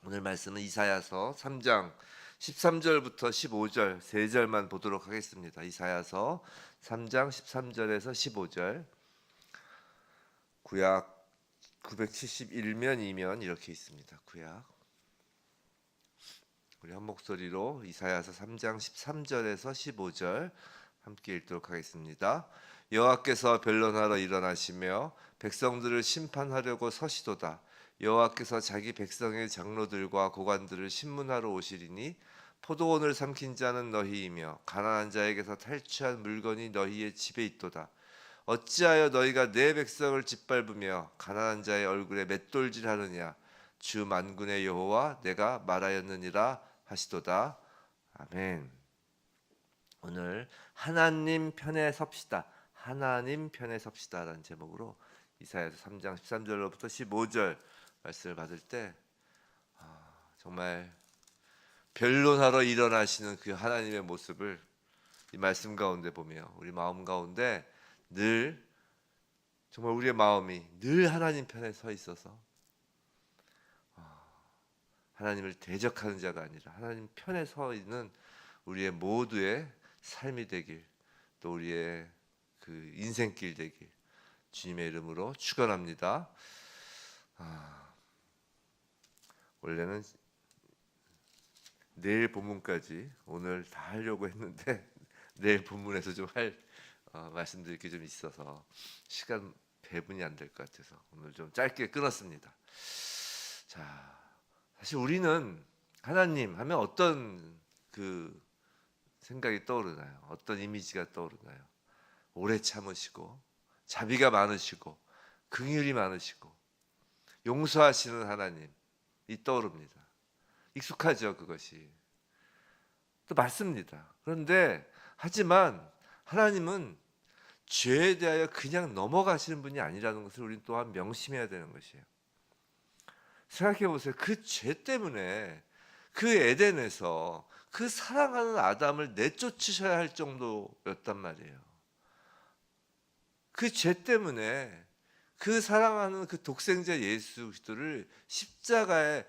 오늘 말씀은 이사야서 3장 13절부터 15절 세 절만 보도록 하겠습니다. 이사야서 3장 13절에서 15절. 구약 971면 2면 이렇게 있습니다. 구약. 우리 한 목소리로 이사야서 3장 13절에서 15절 함께 읽도록 하겠습니다. 여호와께서 변론하러 일어나시며 백성들을 심판하려고 서시도다. 여호와께서 자기 백성의 장로들과 고관들을 심문하러 오시리니 포도원을 삼킨 자는 너희이며 가난한 자에게서 탈취한 물건이 너희의 집에 있도다. 어찌하여 너희가 내 백성을 짓밟으며 가난한 자의 얼굴에 맷돌질하느냐. 주 만군의 여호와 내가 말하였느니라 하시도다. 아멘. 오늘 하나님 편에 섭시다. 하나님 편에 섭시다라는 제목으로 이사야서 3장 13절로부터 15절 말씀을 받을 때 정말 변론하러 일어나시는 그 하나님의 모습을 이 말씀 가운데 보며 우리 마음 가운데 늘 정말 우리의 마음이 늘 하나님 편에 서 있어서 하나님을 대적하는 자가 아니라 하나님 편에 서 있는 우리의 모두의 삶이 되길, 또 우리의 그 인생길 되길 주님의 이름으로 축원합니다. 원래는 내일 본문까지 오늘 다 하려고 했는데 내일 본문에서 좀 말씀드릴 게 좀 있어서 시간 배분이 안 될 것 같아서 오늘 좀 짧게 끊었습니다. 자, 사실 우리는 하나님 하면 어떤 그 생각이 떠오르나요? 어떤 이미지가 떠오르나요? 오래 참으시고 자비가 많으시고 긍휼이 많으시고 용서하시는 하나님이 떠오릅니다. 익숙하죠, 그것이. 또 맞습니다. 그런데 하지만 하나님은 죄에 대하여 그냥 넘어가시는 분이 아니라는 것을 우리는 또한 명심해야 되는 것이에요. 생각해 보세요. 그 죄 때문에 그 에덴에서 그 사랑하는 아담을 내쫓으셔야 할 정도였단 말이에요. 그 죄 때문에 그 사랑하는 그 독생자 예수 그리스도를 십자가에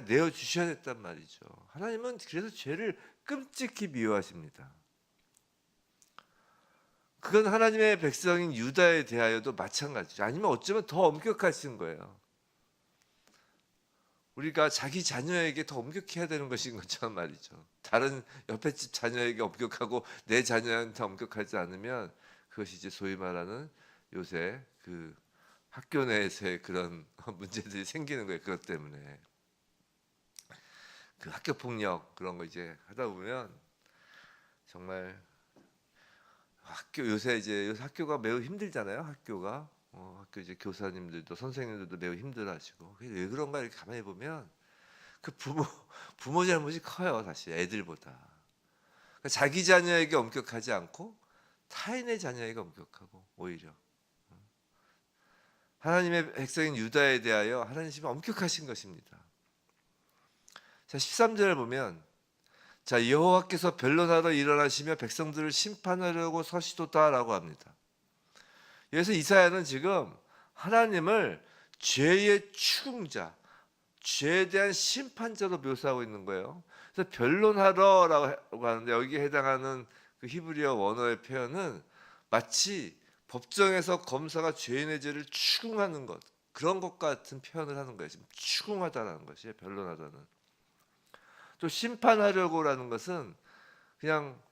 내어 주셔야 했단 말이죠. 하나님은 그래서 죄를 끔찍히 미워하십니다. 그건 하나님의 백성인 유다에 대하여도 마찬가지죠. 아니면 어쩌면 더 엄격하신 거예요. 우리가 자기 자녀에게 더 엄격해야 되는 것인 것처럼 말이죠. 다른 옆에 집 자녀에게 엄격하고 내 자녀한테 엄격하지 않으면 그것이 이제 소위 말하는 요새 그 학교 내에서의 그런 문제들이 생기는 거예요. 그것 때문에 그 학교 폭력 그런 거 이제 하다 보면 정말 요새 학교가 매우 힘들잖아요. 학교 이제 교사님들도 선생님들도 매우 힘들어하시고 왜 그런가 이렇게 가만히 보면 그 부모 잘못이 커요. 사실 애들보다. 그러니까 자기 자녀에게 엄격하지 않고 타인의 자녀에게 엄격하고 오히려 하나님의 백성인 유다에 대하여 하나님이 엄격하신 것입니다. 자, 13절을 보면 자, 여호와께서 변론하러 일어나시며 백성들을 심판하려고 서시도다라고 합니다. 그래서 이사야는 지금 하나님을 죄의 추궁자, 죄에 대한 심판자로 묘사하고 있는 거예요. 그래서 변론하러라고 하는데 여기에 해당하는 그 히브리어 원어의 표현은 마치 법정에서 검사가 죄인의 죄를 추궁하는 것, 그런 것 같은 표현을 하는 거예요. 지금 추궁하다라는 것이에요. 변론하다는. 또 심판하려고라는 것은 그냥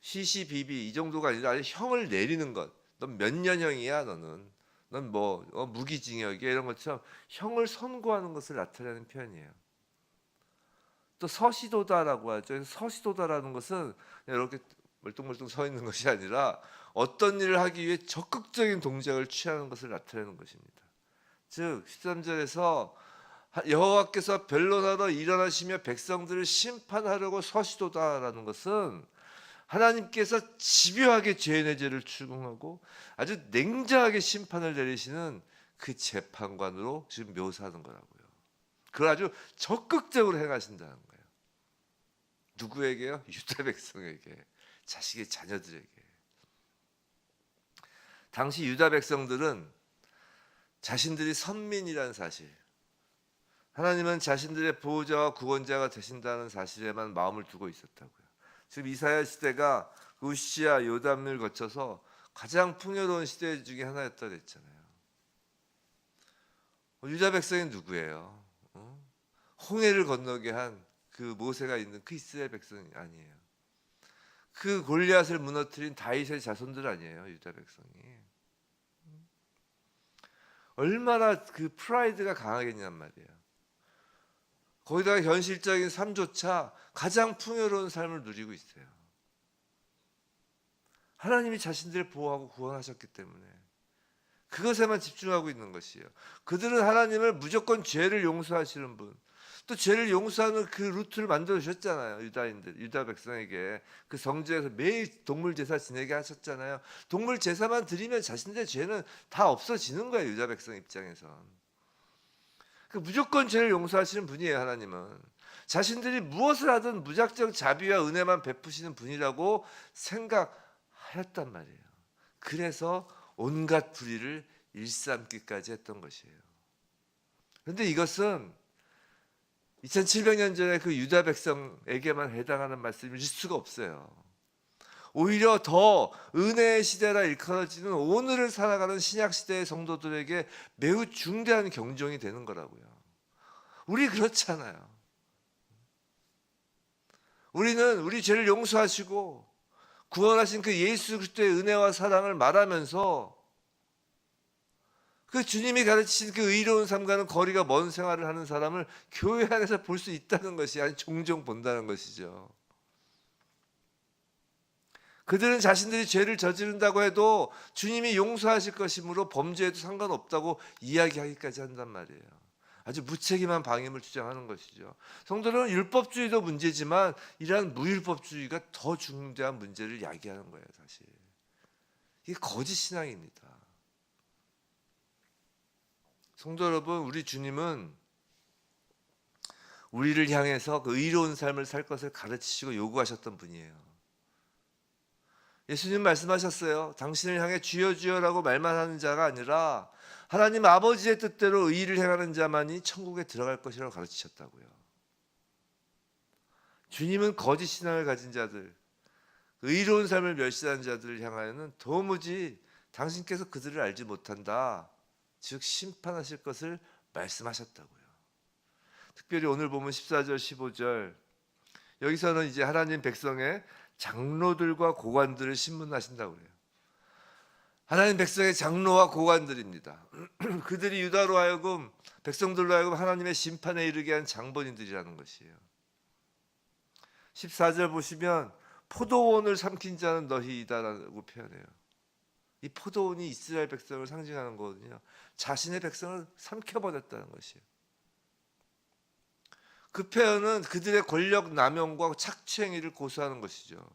시시비비 이 정도가 아니라 형을 내리는 것. 넌 몇 년형이야 너는. 넌 뭐 무기징역이야 이런 것처럼 형을 선고하는 것을 나타내는 표현이에요. 또 서시도다라고 하죠. 서시도다라는 것은 이렇게 멀뚱멀뚱 서 있는 것이 아니라 어떤 일을 하기 위해 적극적인 동작을 취하는 것을 나타내는 것입니다. 즉 13절에서 여호와께서 변론하러 일어나시며 백성들을 심판하려고 서시도다라는 것은 하나님께서 집요하게 죄인의 죄를 추궁하고 아주 냉정하게 심판을 내리시는 그 재판관으로 지금 묘사하는 거라고요. 그걸 아주 적극적으로 행하신다는 거예요. 누구에게요? 유다 백성에게, 자식의 자녀들에게. 당시 유다 백성들은 자신들이 선민이라는 사실, 하나님은 자신들의 보호자와 구원자가 되신다는 사실에만 마음을 두고 있었다고요. 지금 이사야 시대가 우시야, 요담을 거쳐서 가장 풍요로운 시대 중에 하나였다 그랬잖아요. 유다 백성이 누구예요? 홍해를 건너게 한 그 모세가 있는 그 이스라엘 백성이 아니에요. 그 골리앗을 무너뜨린 다윗의 자손들 아니에요, 유다 백성이. 얼마나 그 프라이드가 강하겠냔 말이에요. 거기다가 현실적인 삶조차 가장 풍요로운 삶을 누리고 있어요. 하나님이 자신들을 보호하고 구원하셨기 때문에 그것에만 집중하고 있는 것이에요. 그들은 하나님을 무조건 죄를 용서하시는 분, 또 죄를 용서하는 그 루트를 만들어 주셨잖아요. 유다인들, 유다 백성에게 그 성지에서 매일 동물 제사 지내게 하셨잖아요. 동물 제사만 드리면 자신들의 죄는 다 없어지는 거예요. 유다 백성 입장에선. 그 무조건 죄를 용서하시는 분이에요. 하나님은 자신들이 무엇을 하든 무작정 자비와 은혜만 베푸시는 분이라고 생각하였단 말이에요. 그래서 온갖 불의를 일삼기까지 했던 것이에요. 그런데 이것은 2700년 전에 그 유다 백성에게만 해당하는 말씀일 수가 없어요. 오히려 더 은혜의 시대라 일컬어지는 오늘을 살아가는 신약 시대의 성도들에게 매우 중대한 경종이 되는 거라고요. 우리 그렇잖아요. 우리는 우리 죄를 용서하시고 구원하신 그 예수 그리스도의 은혜와 사랑을 말하면서 그 주님이 가르치신 그 의로운 삶과는 거리가 먼 생활을 하는 사람을 교회 안에서 볼 수 있다는 것이 아니 종종 본다는 것이죠. 그들은 자신들이 죄를 저지른다고 해도 주님이 용서하실 것이므로 범죄해도 상관없다고 이야기하기까지 한단 말이에요. 아주 무책임한 방임을 주장하는 것이죠. 성도는 율법주의도 문제지만 이러한 무율법주의가 더 중대한 문제를 야기하는 거예요. 사실 이게 거짓 신앙입니다. 성도 여러분, 우리 주님은 우리를 향해서 그 의로운 삶을 살 것을 가르치시고 요구하셨던 분이에요. 예수님 말씀하셨어요. 당신을 향해 주여 주여라고 말만 하는 자가 아니라 하나님 아버지의 뜻대로 의를 행하는 자만이 천국에 들어갈 것이라고 가르치셨다고요. 주님은 거짓 신앙을 가진 자들, 의로운 삶을 멸시하는 자들을 향하여는 도무지 당신께서 그들을 알지 못한다, 즉 심판하실 것을 말씀하셨다고요. 특별히 오늘 보면 14절 15절 여기서는 이제 하나님 백성의 장로들과 고관들을 신문하신다고 해요. 하나님 백성의 장로와 고관들입니다. 그들이 유다로 하여금 백성들로 하여금 하나님의 심판에 이르게 한 장본인들이라는 것이에요. 14절 보시면 포도원을 삼킨 자는 너희이다라고 표현해요. 이 포도원이 이스라엘 백성을 상징하는 거거든요. 자신의 백성을 삼켜버렸다는 것이에요. 그 표현은 그들의 권력 남용과 착취행위를 고소하는 것이죠.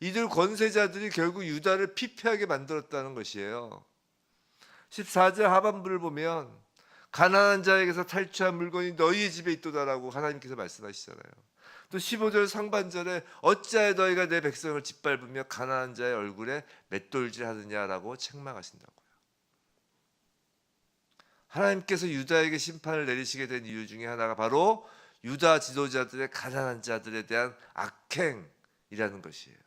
이들 권세자들이 결국 유다를 피폐하게 만들었다는 것이에요. 14절 하반부를 보면 가난한 자에게서 탈취한 물건이 너희의 집에 있도다라고 하나님께서 말씀하시잖아요. 또 15절 상반절에 어찌하여 너희가 내 백성을 짓밟으며 가난한 자의 얼굴에 맷돌질 하느냐라고 책망하신다고요. 하나님께서 유다에게 심판을 내리시게 된 이유 중에 하나가 바로 유다 지도자들의 가난한 자들에 대한 악행이라는 것이에요.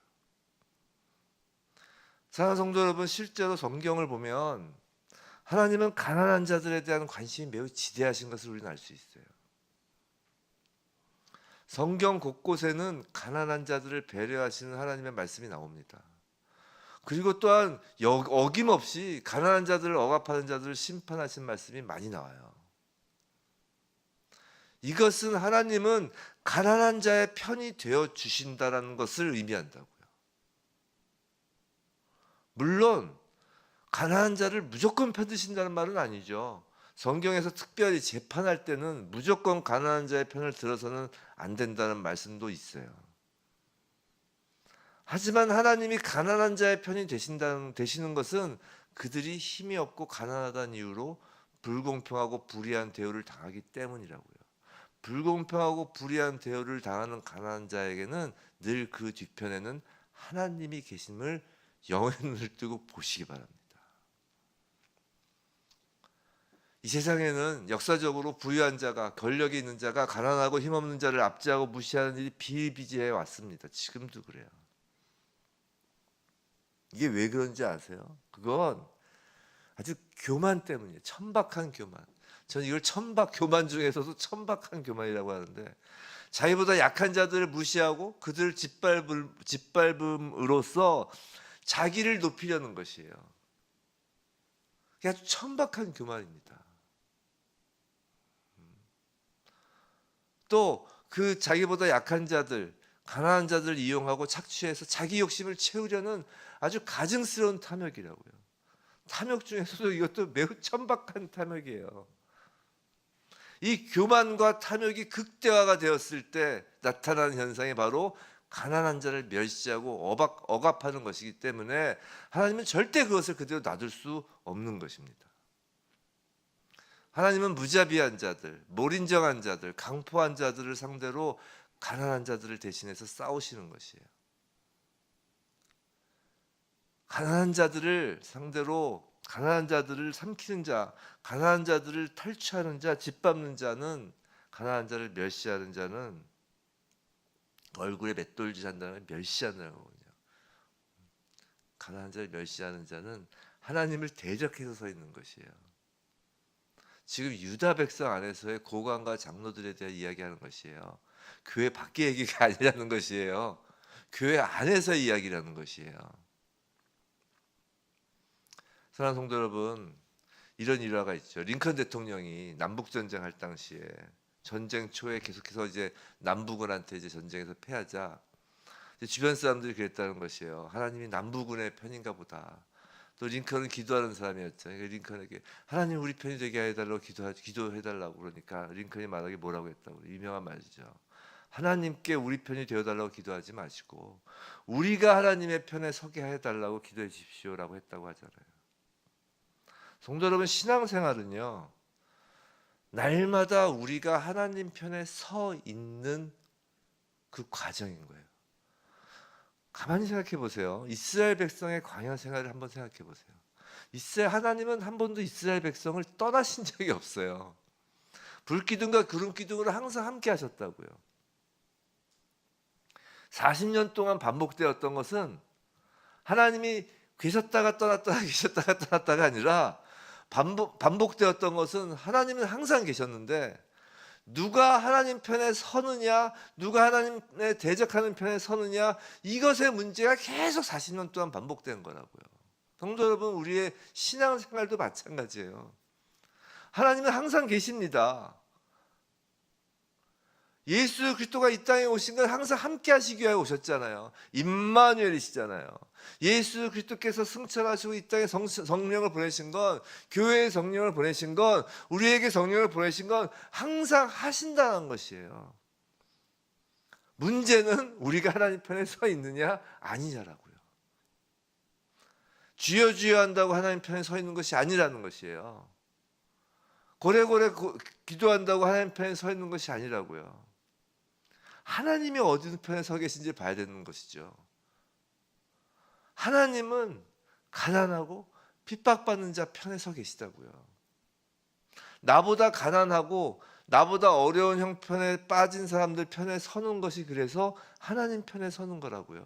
사랑하는 성도 여러분, 실제로 성경을 보면 하나님은 가난한 자들에 대한 관심이 매우 지대하신 것을 우리는 알 수 있어요. 성경 곳곳에는 가난한 자들을 배려하시는 하나님의 말씀이 나옵니다. 그리고 또한 어김없이 가난한 자들을 억압하는 자들을 심판하신 말씀이 많이 나와요. 이것은 하나님은 가난한 자의 편이 되어 주신다라는 것을 의미한다고요. 물론 가난한 자를 무조건 편드신다는 말은 아니죠. 성경에서 특별히 재판할 때는 무조건 가난한 자의 편을 들어서는 안 된다는 말씀도 있어요. 하지만 하나님이 가난한 자의 편이 되시는 것은 그들이 힘이 없고 가난하다는 이유로 불공평하고 불의한 대우를 당하기 때문이라고요. 불공평하고 불의한 대우를 당하는 가난한 자에게는 늘 그 뒤편에는 하나님이 계심을 영의 눈을 뜨고 보시기 바랍니다. 이 세상에는 역사적으로 부유한 자가, 권력이 있는 자가 가난하고 힘없는 자를 압제하고 무시하는 일이 비일비재해 왔습니다. 지금도 그래요. 이게 왜 그런지 아세요? 그건 아주 교만 때문이에요. 천박한 교만. 저는 이걸 교만 중에서도 천박한 교만이라고 하는데, 자기보다 약한 자들을 무시하고 그들을 짓밟음으로써 자기를 높이려는 것이에요. 그게 아주 천박한 교만입니다. 또 그 자기보다 약한 자들, 가난한 자들을 이용하고 착취해서 자기 욕심을 채우려는 아주 가증스러운 탐욕이라고요. 탐욕 중에서도 이것도 매우 천박한 탐욕이에요. 이 교만과 탐욕이 극대화가 되었을 때 나타나는 현상이 바로 가난한 자를 멸시하고 억압하는 것이기 때문에 하나님은 절대 그것을 그대로 놔둘 수 없는 것입니다. 하나님은 무자비한 자들, 몰인정한 자들, 강포한 자들을 상대로 가난한 자들을 대신해서 싸우시는 것이에요. 가난한 자들을 상대로, 가난한 자들을 삼키는 자, 가난한 자들을 탈취하는 자, 짓밟는 자는, 가난한 자를 멸시하는 자는 얼굴에 맷돌질 한다는 멸시하는 거거든요. 가난한 자를 멸시하는 자는 하나님을 대적해서 서 있는 것이에요. 지금 유다 백성 안에서의 고관과 장로들에 대한 이야기하는 것이에요. 교회 밖의 얘기가 아니라는 것이에요. 교회 안에서의 이야기라는 것이에요. 사랑하는 성도 여러분, 이런 일화가 있죠. 링컨 대통령이 남북 전쟁 할 당시에 전쟁 초에 계속해서 이제 남부군한테 이제 전쟁에서 패하자 이제 주변 사람들이 그랬다는 것이에요. 하나님이 남부군의 편인가 보다. 또 링컨은 기도하는 사람이었잖아요. 링컨에게 하나님 우리 편이 되게 해달라고 기도해달라고 그러니까 링컨이 말하기 뭐라고 했다고, 유명한 말이죠. 하나님께 우리 편이 되어달라고 기도하지 마시고 우리가 하나님의 편에 서게 해달라고 기도해 주십시오라고 했다고 하잖아요. 성도 여러분, 신앙생활은요, 날마다 우리가 하나님 편에 서 있는 그 과정인 거예요. 가만히 생각해 보세요. 이스라엘 백성의 광야 생활을 한번 생각해 보세요. 하나님은 한 번도 이스라엘 백성을 떠나신 적이 없어요. 불기둥과 구름기둥으로 항상 함께 하셨다고요. 40년 동안 반복되었던 것은 하나님이 계셨다가 떠났다가 계셨다가 떠났다가 아니라 반복되었던 것은 하나님은 항상 계셨는데 누가 하나님 편에 서느냐, 누가 하나님에 대적하는 편에 서느냐, 이것의 문제가 계속 40년 동안 반복된 거라고요. 성도 여러분, 우리의 신앙생활도 마찬가지예요. 하나님은 항상 계십니다. 예수 그리스도가 이 땅에 오신 건 항상 함께 하시기 위해 오셨잖아요. 임마누엘이시잖아요. 예수 그리스도께서 승천하시고 이 땅에 성령을 보내신 건, 교회에 성령을 보내신 건, 우리에게 성령을 보내신 건 항상 하신다는 것이에요. 문제는 우리가 하나님 편에 서 있느냐 아니냐라고요. 주여 주여 한다고 하나님 편에 서 있는 것이 아니라는 것이에요. 고래고래 기도한다고 하나님 편에 서 있는 것이 아니라고요. 하나님이 어디 편에 서 계신지 봐야 되는 것이죠. 하나님은 가난하고 핍박받는 자 편에 서 계시다고요. 나보다 가난하고 나보다 어려운 형편에 빠진 사람들 편에 서는 것이 그래서 하나님 편에 서는 거라고요.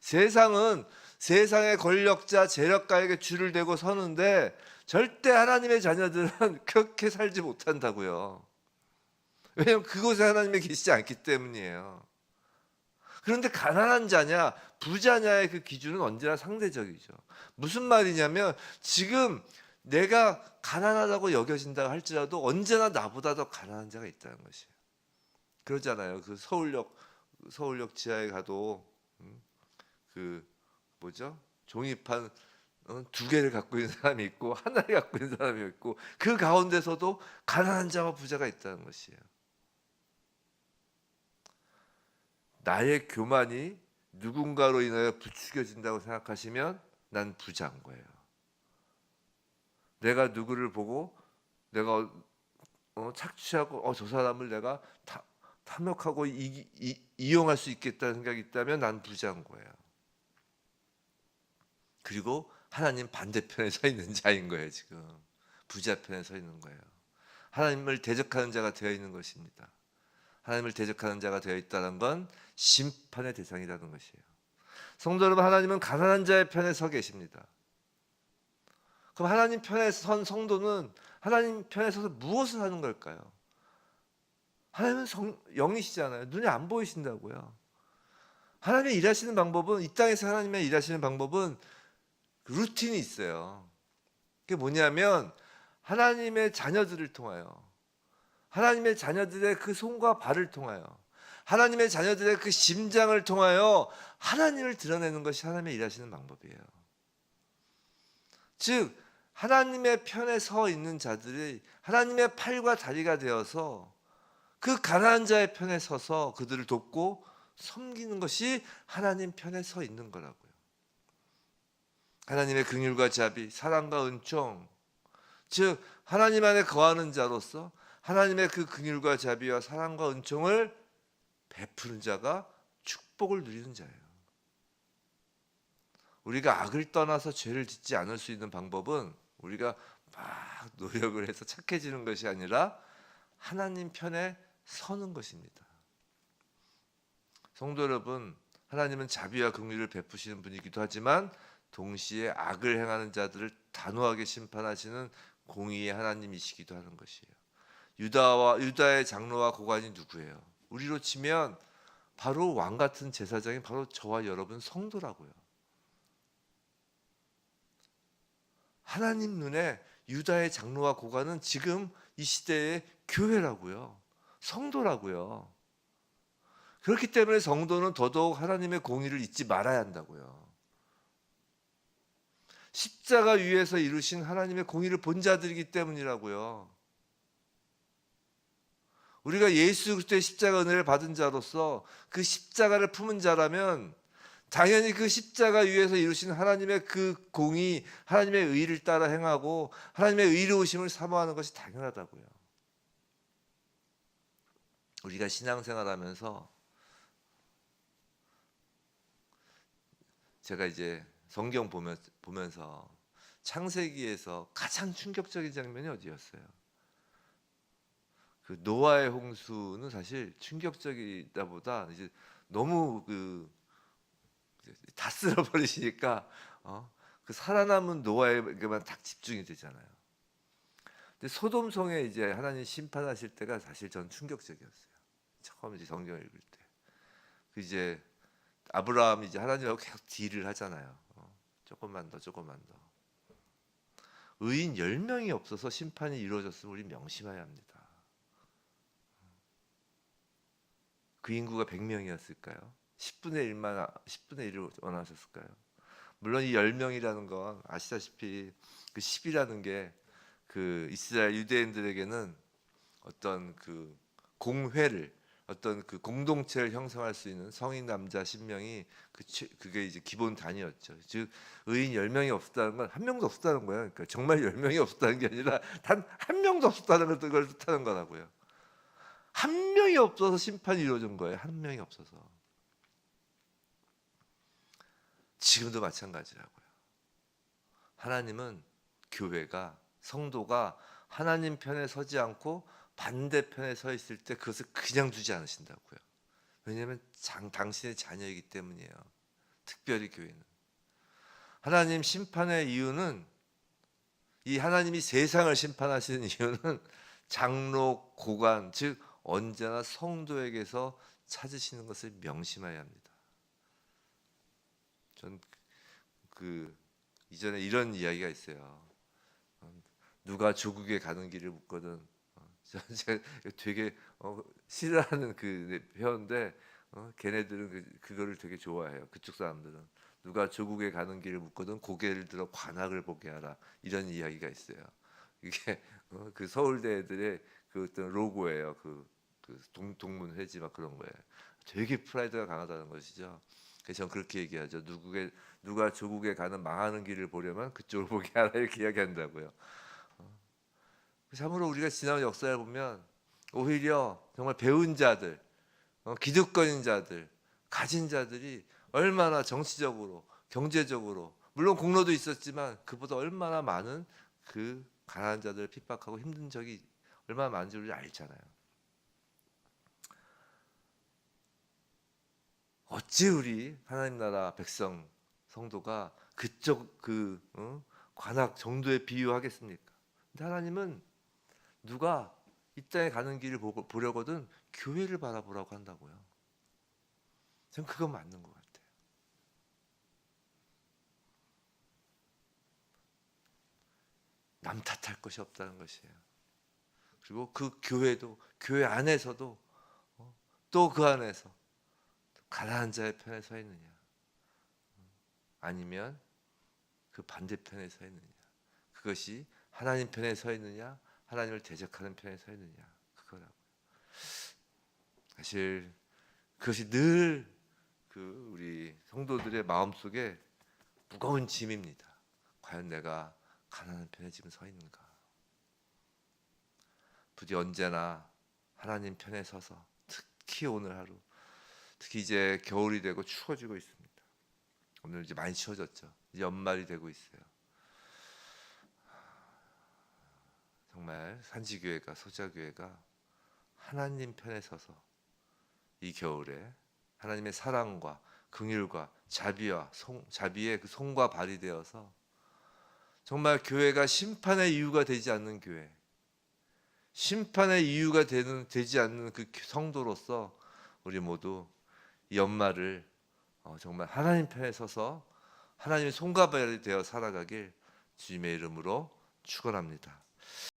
세상은 세상의 권력자, 재력가에게 줄을 대고 서는데 절대 하나님의 자녀들은 그렇게 살지 못한다고요. 왜냐하면 그곳에 하나님이 계시지 않기 때문이에요. 그런데 가난한 자냐 부자냐의 그 기준은 언제나 상대적이죠. 무슨 말이냐면 지금 내가 가난하다고 여겨진다고 할지라도 언제나 나보다 더 가난한 자가 있다는 것이에요. 그러잖아요. 그 서울역 지하에 가도 그 뭐죠? 종이판 두 개를 갖고 있는 사람이 있고 하나를 갖고 있는 사람이 있고 그 가운데서도 가난한 자와 부자가 있다는 것이에요. 나의 교만이 누군가로 인하여 부추겨진다고 생각하시면 난 부자인 거예요. 내가 누구를 보고 내가 착취하고 저 사람을 내가 탐욕하고 이용할 수 있겠다는 생각이 있다면 난 부자인 거예요. 그리고 하나님 반대편에 서 있는 자인 거예요. 지금 부자 편에 서 있는 거예요. 하나님을 대적하는 자가 되어 있는 것입니다. 하나님을 대적하는 자가 되어 있다는 건 심판의 대상이라는 것이에요. 성도 여러분, 하나님은 가난한 자의 편에 서 계십니다. 그럼 하나님 편에 선 성도는 하나님 편에 서서 무엇을 하는 걸까요? 하나님은 영이시잖아요. 눈에 안 보이신다고요. 하나님의 일하시는 방법은, 이 땅에서 하나님의 일하시는 방법은 루틴이 있어요. 그게 뭐냐면 하나님의 자녀들을 통하여, 하나님의 자녀들의 그 손과 발을 통하여, 하나님의 자녀들의 그 심장을 통하여 하나님을 드러내는 것이 하나님의 일하시는 방법이에요. 즉 하나님의 편에 서 있는 자들이 하나님의 팔과 다리가 되어서 그 가난한 자의 편에 서서 그들을 돕고 섬기는 것이 하나님 편에 서 있는 거라고요. 하나님의 긍휼과 자비, 사랑과 은총, 즉 하나님 안에 거하는 자로서 하나님의 그 긍휼과 자비와 사랑과 은총을 베푸는 자가 축복을 누리는 자예요. 우리가 악을 떠나서 죄를 짓지 않을 수 있는 방법은 우리가 막 노력을 해서 착해지는 것이 아니라 하나님 편에 서는 것입니다. 성도 여러분, 하나님은 자비와 긍휼을 베푸시는 분이기도 하지만 동시에 악을 행하는 자들을 단호하게 심판하시는 공의의 하나님이시기도 하는 것이에요. 유다의 장로와 고관이 누구예요? 우리로 치면 바로 왕 같은 제사장이 바로 저와 여러분 성도라고요. 하나님 눈에 유다의 장로와 고관은 지금 이 시대의 교회라고요. 성도라고요. 그렇기 때문에 성도는 더더욱 하나님의 공의를 잊지 말아야 한다고요. 십자가 위에서 이루신 하나님의 공의를 본 자들이기 때문이라고요. 우리가 예수 그리스도의 십자가 은혜를 받은 자로서 그 십자가를 품은 자라면 당연히 그 십자가 위에서 이루신 하나님의 그 공의, 하나님의 의를 따라 행하고 하나님의 의로우심을 사모하는 것이 당연하다고요. 우리가 신앙생활하면서 제가 이제 성경 보면서 창세기에서 가장 충격적인 장면이 어디였어요? 그 노아의 홍수는 사실 충격적이다보다 이제 너무 다 쓸어버리시니까 그 살아남은 노아에게만 딱 집중이 되잖아요. 근데 소돔성에 이제 하나님 심판하실 때가 사실 전 충격적이었어요. 처음 이제 성경을 읽을 때. 그 이제 아브라함이 이제 하나님하고 계속 딜을 하잖아요. 조금만 더. 의인 10명이 없어서 심판이 이루어졌으면 우리 명심해야 합니다. 그 인구가 100명이었을까요? 10분의 1을 원하셨을까요? 물론 이 10명이라는 건 아시다시피 그 10이라는 게 그 이스라엘 유대인들에게는 어떤 그 공회를, 어떤 그 공동체를 형성할 수 있는 성인 남자 10명이 그게 이제 기본 단위였죠. 즉 의인 10명이 없었다는 건 한 명도 없었다는 거예요. 그러니까 정말 10명이 없었다는 게 아니라 단 한 명도 없었다는 걸 뜻하는 거라고요. 한 명이 없어서 심판이 이루어진 거예요. 한 명이 없어서. 지금도 마찬가지라고요. 하나님은 교회가, 성도가 하나님 편에 서지 않고 반대편에 서 있을 때 그것을 그냥 두지 않으신다고요. 왜냐하면 당신의 자녀이기 때문이에요. 특별히 교회는. 하나님 심판의 이유는, 이 하나님이 세상을 심판하시는 이유는 장로, 고관, 즉 언제나 성도에게서 찾으시는 것을 명심해야 합니다. 전 이전에 이런 이야기가 있어요. 누가 조국에 가는 길을 묻거든. 제가 되게 싫어하는 그 표현인데 걔네들은 그거를 되게 좋아해요. 그쪽 사람들은 누가 조국에 가는 길을 묻거든 고개를 들어 관악을 보게 하라, 이런 이야기가 있어요. 이게 그 서울대 애들의 그 어떤 로고예요. 그 동문 회지 막 그런 거예요. 되게 프라이드가 강하다는 것이죠. 그래서 저는 그렇게 얘기하죠. 누가 조국에 가는 망하는 길을 보려면 그쪽을 보게 하라, 이렇게 이야기한다고요. 참으로 우리가 지난 역사를 보면 오히려 정말 배운 자들, 기득권인 자들, 가진 자들이 얼마나 정치적으로, 경제적으로, 물론 공로도 있었지만 그보다 얼마나 많은 그 가난한 자들을 핍박하고 힘든 적이 얼마나 많은지 우리 알잖아요. 어찌 우리 하나님 나라 백성 성도가 그쪽 관악 정도에 비유하겠습니까? 근데 하나님은 누가 이 땅에 가는 길을 보려거든 교회를 바라보라고 한다고요. 전 그건 맞는 것 같아요. 남 탓할 것이 없다는 것이에요. 그리고 그 교회도 교회 안에서도 또 그 안에서 가난한 자의 편에 서 있느냐 아니면 그 반대편에 서 있느냐, 그것이 하나님 편에 서 있느냐 하나님을 대적하는 편에 서 있느냐, 그거라고요. 사실 그것이 늘 우리 성도들의 마음속에 무거운 짐입니다. 과연 내가 가난한 편에 지금 서 있는가? 부디 언제나 하나님 편에 서서, 특히 오늘 하루, 특히 이제 겨울이 되고 추워지고 있습니다. 오늘 이제 많이 추워졌죠. 이제 연말이 되고 있어요. 정말 산지교회가, 소자교회가 하나님 편에 서서 이 겨울에 하나님의 사랑과 긍휼과 자비의 그 손과 발이 되어서 정말 교회가 심판의 이유가 되지 않는 교회, 심판의 이유가 되지 않는 그 성도로서 우리 모두 이 연말을 정말 하나님 편에 서서 하나님의 손과 발이 되어 살아가길 주님의 이름으로 축원합니다.